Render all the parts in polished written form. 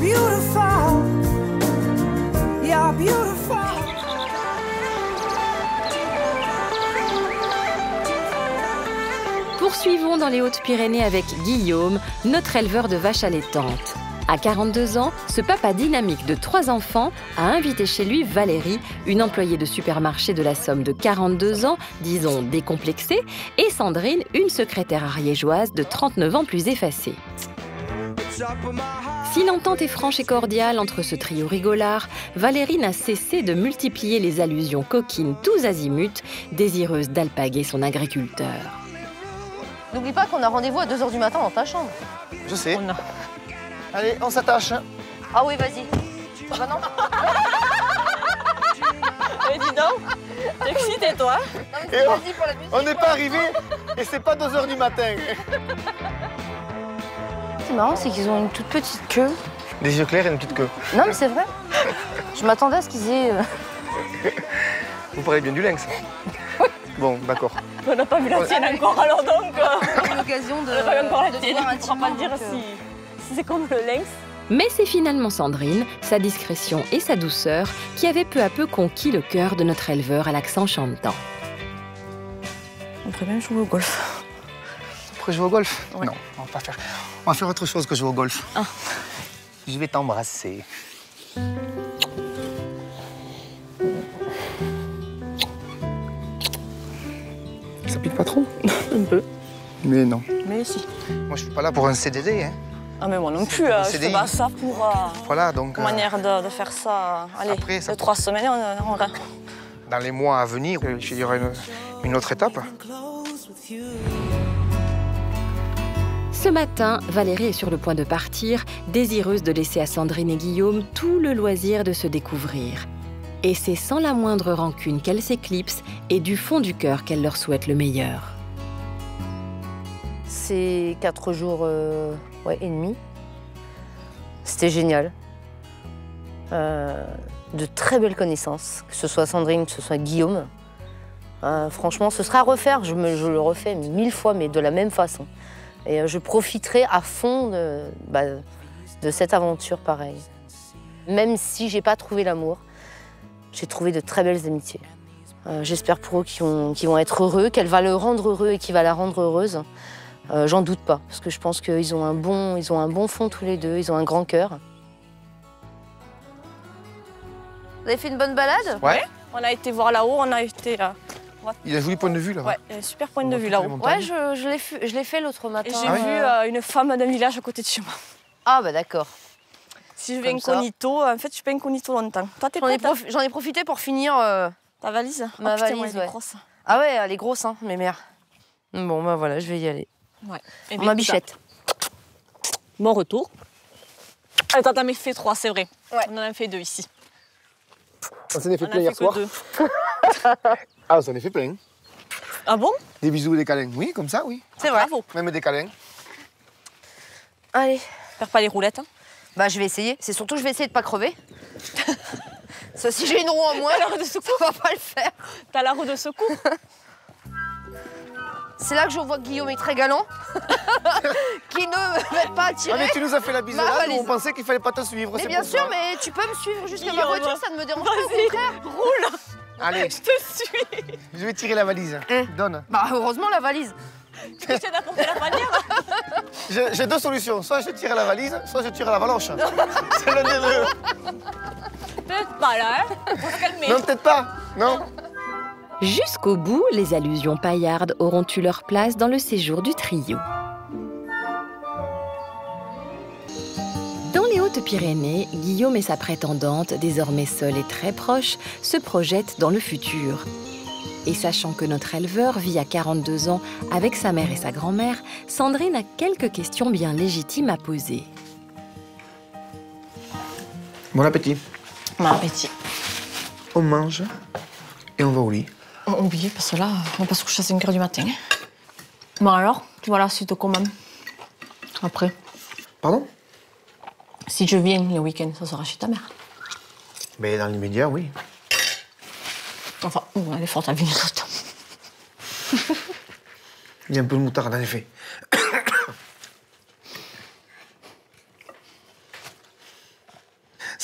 You're beautiful. You're beautiful. Poursuivons dans les Hautes-Pyrénées avec Guillaume, notre éleveur de vaches allaitantes. À 42 ans, ce papa dynamique de 3 enfants a invité chez lui Valérie, une employée de supermarché de la Somme de 42 ans, disons décomplexée, et Sandrine, une secrétaire ariégeoise de 39 ans plus effacée. Si l'entente est franche et cordiale entre ce trio rigolard, Valérie n'a cessé de multiplier les allusions coquines tous azimuts, désireuse d'alpaguer son agriculteur. N'oublie pas qu'on a rendez-vous à 2h du matin dans ta chambre. Je sais. Allez, on s'attache. Ah oui, vas-y. Ah bah non. Mais dis donc, t'es excité, toi? On n'est pas arrivé et c'est pas 2h du matin. C'est marrant, c'est qu'ils ont une toute petite queue. Des yeux clairs et une petite queue. Non, mais c'est vrai. Je m'attendais à ce qu'ils aient... Vous parlez bien du lynx. Bon, d'accord. On n'a pas vu la tienne encore, alors donc... On a eu l'occasion de... On n'a pas vu encore la tienne, voir on ne pourra pas te dire si c'est comme le lynx. Mais c'est finalement Sandrine, sa discrétion et sa douceur qui avaient peu à peu conquis le cœur de notre éleveur à l'accent chantant. On pourrait même jouer au golf. On pourrait jouer au golf? Ouais. Non, on va pas faire. On va faire autre chose que jouer au golf. Ah. Je vais t'embrasser. Ça pique pas trop? Un peu. Mais non. Mais si. Moi, je suis pas là pour un CDD, hein. Ah mais moi non plus, je fais pas ça pour... Voilà, donc... manière de faire ça, allez, après, ça... 2-3 semaines, on... Dans les mois à venir, il y aura une autre étape. Ce matin, Valérie est sur le point de partir, désireuse de laisser à Sandrine et Guillaume tout le loisir de se découvrir. Et c'est sans la moindre rancune qu'elle s'éclipse et du fond du cœur qu'elle leur souhaite le meilleur. C'est 4 jours et demi. C'était génial. De très belles connaissances, que ce soit Sandrine, que ce soit Guillaume. Franchement, ce sera à refaire. Je le refais 1000 fois, mais de la même façon. Et je profiterai à fond de cette aventure pareille. Même si j'ai pas trouvé l'amour, j'ai trouvé de très belles amitiés. J'espère pour eux qu'ils vont être heureux, qu'elle va le rendre heureux et qu'il va la rendre heureuse. J'en doute pas, parce que je pense qu'ils ont un bon fond tous les deux, ils ont un grand cœur. Vous avez fait une bonne balade? Ouais. On a été voir là-haut, on a été là. Il a un joli point de vue, là. Ouais, il y a un super point de vue là-haut. Ouais, je l'ai fait l'autre matin. Et j'ai vu une femme d'un village à côté de chez moi. Ah bah d'accord. Si je vais incognito, en fait, je suis pas incognito longtemps. Toi, t'es prête? J'en ai profité pour finir ta valise? ma putain, valise, ouais, elle est ouais. grosse. Ah ouais, elle est grosse, hein, mes mères. Bon, bah voilà, je vais y aller. Ouais. Ma bichette. Bon retour. Attends, t'en as fait 3, c'est vrai. Ouais. On en a fait 2 ici. On s'en est fait On plein a hier fait soir. que 2. Ah, on s'en est fait plein. Ah bon? Des bisous et des câlins. Oui, comme ça, oui. C'est vrai. Bravo. Même des câlins. Allez. Perds pas les roulettes. Hein. Bah je vais essayer. C'est surtout que je vais essayer de pas crever. Ça, si j'ai une roue en moins, T'as la roue de secours. ça va pas le faire. T'as la roue de secours. C'est là que je vois que Guillaume est très galant. Qui ne m'aide pas à tirer. Ah, mais tu nous as fait la bisolade, valise. on pensait qu'il fallait pas te suivre. Mais c'est bien pour sûr, ça. mais tu peux me suivre jusqu'à ma Guillaume. voiture, ça ne me dérange pas, au Vas-y, contraire. roule. Allez, Je te suis. je vais tirer la valise. Donne. Bah heureusement la valise. Tu essaies d'apporter la bannière. J'ai 2 solutions. Soit je tire la valise, soit je tire la valoche. C'est l'un des deux. Peut-être pas là, hein. Faut se calmer. Non, peut-être pas. Non. Jusqu'au bout, les allusions paillardes auront eu leur place dans le séjour du trio. Dans les Hautes-Pyrénées, Guillaume et sa prétendante, désormais seuls et très proches, se projettent dans le futur. Et sachant que notre éleveur vit à 42 ans avec sa mère et sa grand-mère, Sandrine a quelques questions bien légitimes à poser. Bon appétit. Bon appétit. On mange et on va au lit. Oubliez, parce que là, on va pas se coucher à 5h du matin. Bon alors, tu vois la suite quand même. Après. Pardon? Si je viens le week-end, ça sera chez ta mère. Mais dans l'immédiat, oui. Enfin, elle est forte à venir tout le temps. Il y a un peu de moutarde, en effet.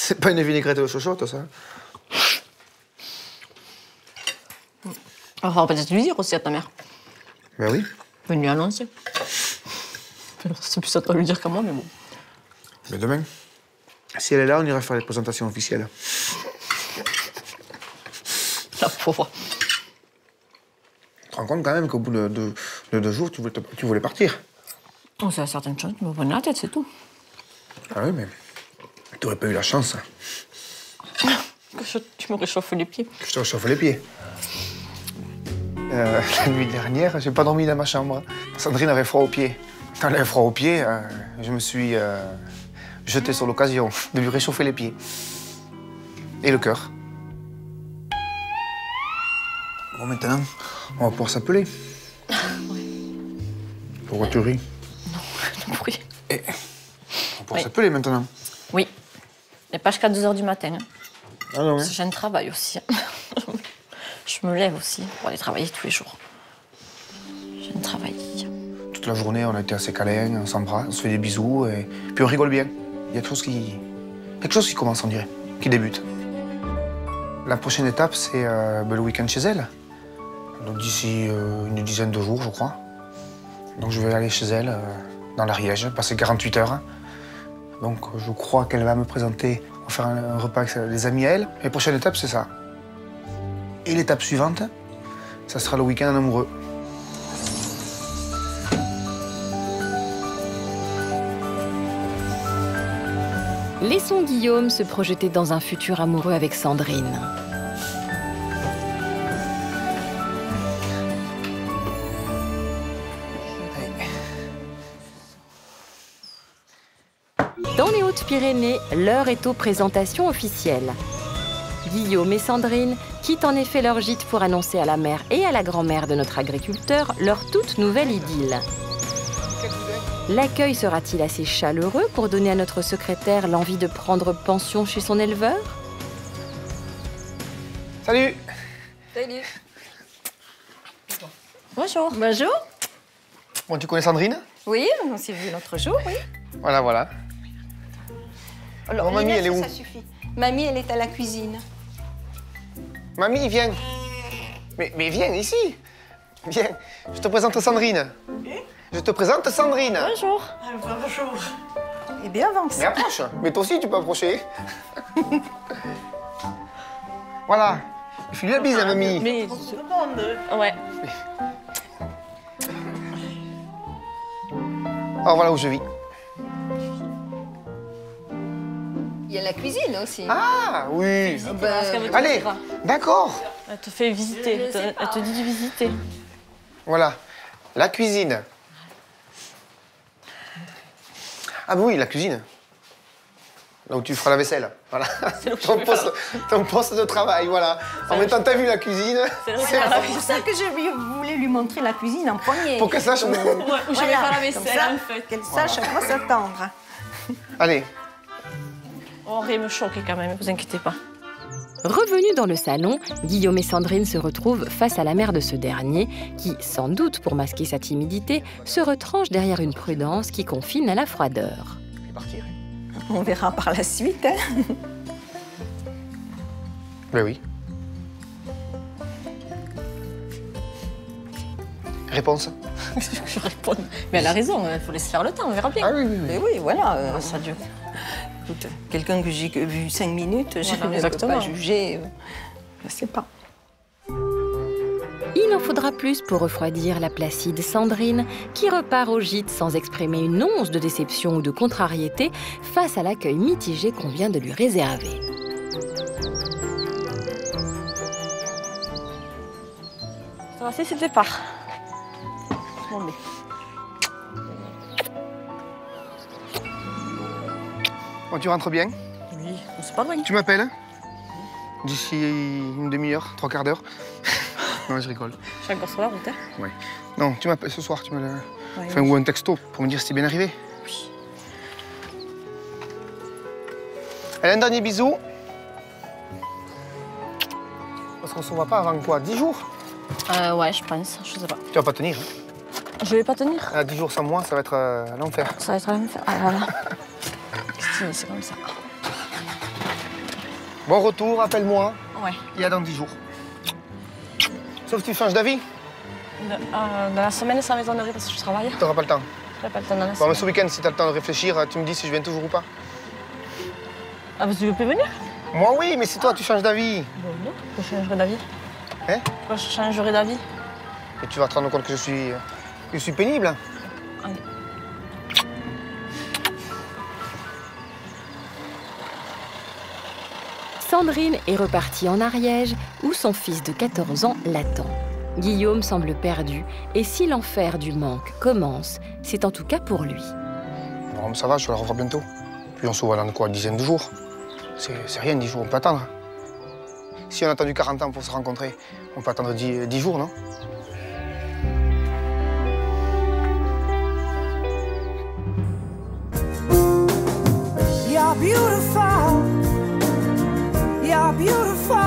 C'est pas une vinaigrette de chochotte, ça. Il faudra peut-être lui dire aussi à ta mère. Ben oui. Je vais lui annoncer. C'est plus à toi de lui dire qu'à moi, mais bon. Mais demain, si elle est là, on ira faire les présentations officielles. La pauvre. Tu te rends compte quand même qu'au bout de 2 jours, tu voulais partir. On sait à certaines choses, tu me prends la tête, c'est tout. Ah oui, mais tu n'aurais pas eu la chance Que tu me réchauffes les pieds. que je te réchauffe les pieds. La nuit dernière, j'ai pas dormi dans ma chambre. Sandrine avait froid aux pieds. Quand elle avait froid aux pieds, je me suis jeté sur l'occasion de lui réchauffer les pieds. Et le cœur. Bon, maintenant, on va pouvoir s'appeler. Pourquoi tu ris? Non, bruit. On va pouvoir Oui. s'appeler maintenant. Oui. Mais pas jusqu'à 2 h du matin. Hein. Ah non, hein. Parce que j'ai un travail aussi. Hein. Je me lève aussi pour aller travailler tous les jours. J'ai un travail. Toute la journée, on a été assez câlins, on s'embrasse, on se fait des bisous et puis on rigole bien. Il y a quelque chose qui commence, on dirait, qui débute. La prochaine étape, c'est le week-end chez elle. Donc d'ici une dizaine de jours, je crois. Donc je vais aller chez elle, dans l'Ariège, passer 48 heures. Donc je crois qu'elle va me présenter, on va faire un repas avec des amis à elle. Et la prochaine étape, c'est ça. Et l'étape suivante, ça sera le week-end en amoureux. Laissons Guillaume se projeter dans un futur amoureux avec Sandrine. Dans les Hautes-Pyrénées, l'heure est aux présentations officielles. Guillaume et Sandrine quittent en effet leur gîte pour annoncer à la mère et à la grand-mère de notre agriculteur leur toute nouvelle idylle. L'accueil sera-t-il assez chaleureux pour donner à notre secrétaire l'envie de prendre pension chez son éleveur? Salut! Salut. Bonjour. Bonjour. Bon, tu connais Sandrine? Oui, on s'est vu l'autre jour, oui. Voilà, voilà. Alors, Bon, mamie, Inès, elle est où? ça suffit. Mamie, elle est à la cuisine. Mamie, viens. Mais viens ici. Viens. Je te présente Sandrine. Je te présente Sandrine. Bonjour. Bonjour. Eh bien, avance. Mais approche. Mais toi aussi, tu peux approcher. Voilà. Fais-lui la bise à mamie. Mais... Tout le monde. Ouais. Alors voilà où je vis. Il y a la cuisine aussi. Ah, oui. Parce qu'elle veut te Allez, dire. d'accord. Elle te fait visiter, elle te dit de visiter. Voilà. La cuisine. Ah bah oui, la cuisine. Là où tu feras la vaisselle. Voilà. Ton poste de travail, voilà. En même temps, t'as vu la cuisine. C'est là où C'est tu vas la C'est pour ça que je voulais lui montrer la cuisine en premier. pour qu'elle sache. où je vais faire la comme vaisselle, ça, en fait. qu'elle sache à quoi s'attendre. Allez. Oh, rien me choque quand même, vous inquiétez pas. Revenus dans le salon, Guillaume et Sandrine se retrouvent face à la mère de ce dernier qui, sans doute pour masquer sa timidité, se retranche derrière une prudence qui confine à la froideur. Je vais partir. On verra par la suite. Hein. Ben oui. Réponse. Je réponds. Mais elle a raison, il faut laisser faire le temps, on verra bien. Ah oui, oui, oui. Mais oui, voilà. Ça dure. Écoute, quelqu'un que j'ai vu 5 minutes, je Voilà, ne peux exactement. pas juger. Je ne sais pas. Il en faudra plus pour refroidir la placide Sandrine, qui repart au gîte sans exprimer une once de déception ou de contrariété face à l'accueil mitigé qu'on vient de lui réserver. Ça va, c'est le départ. Bon, mais... Bon, tu rentres bien. Oui, c'est pas loin. Tu m'appelles d'ici une demi-heure, 3 quarts d'heure. Non, je rigole. Je suis encore sur la route, hein. Ouais. Non, tu m'appelles ce soir, tu me le... Ouais, Enfin, ou un texto pour me dire si c'est bien arrivé. Oui. Allez, un dernier bisou. Parce qu'on se voit pas avant quoi, 10 jours? Ouais, je pense, je sais pas. Tu vas pas tenir. Hein. Je vais pas tenir. 10 jours sans moi, ça va être l'enfer. Ça va être la même chose. Ah, voilà. Christine, c'est comme ça. Bon retour, appelle-moi. Ouais. Il y a dans 10 jours. Sauf que tu changes d'avis. Dans la semaine, ça m'étonnerait parce que je travaille. T'auras pas le temps. Je n'ai pas le temps dans la Bon, semaine. mais ce week-end, si t'as le temps de réfléchir, tu me dis si je viens toujours ou pas. Ah, bah, tu veux plus venir? Moi, oui, mais c'est toi, tu changes d'avis. Bon, non. Pourquoi je changerais d'avis? Hein? Pourquoi je changerais d'avis? Et tu vas te rendre compte que je suis pénible. Allez. Sandrine est repartie en Ariège, où son fils de 14 ans l'attend. Guillaume semble perdu, et si l'enfer du manque commence, c'est en tout cas pour lui. Bon, ça va, je vais la revoir bientôt. Puis on se voit dans quoi, une dizaine de jours. C'est rien, 10 jours, on peut attendre. Si on a attendu 40 ans pour se rencontrer, on peut attendre 10 jours, non? You're beautiful. You're beautiful.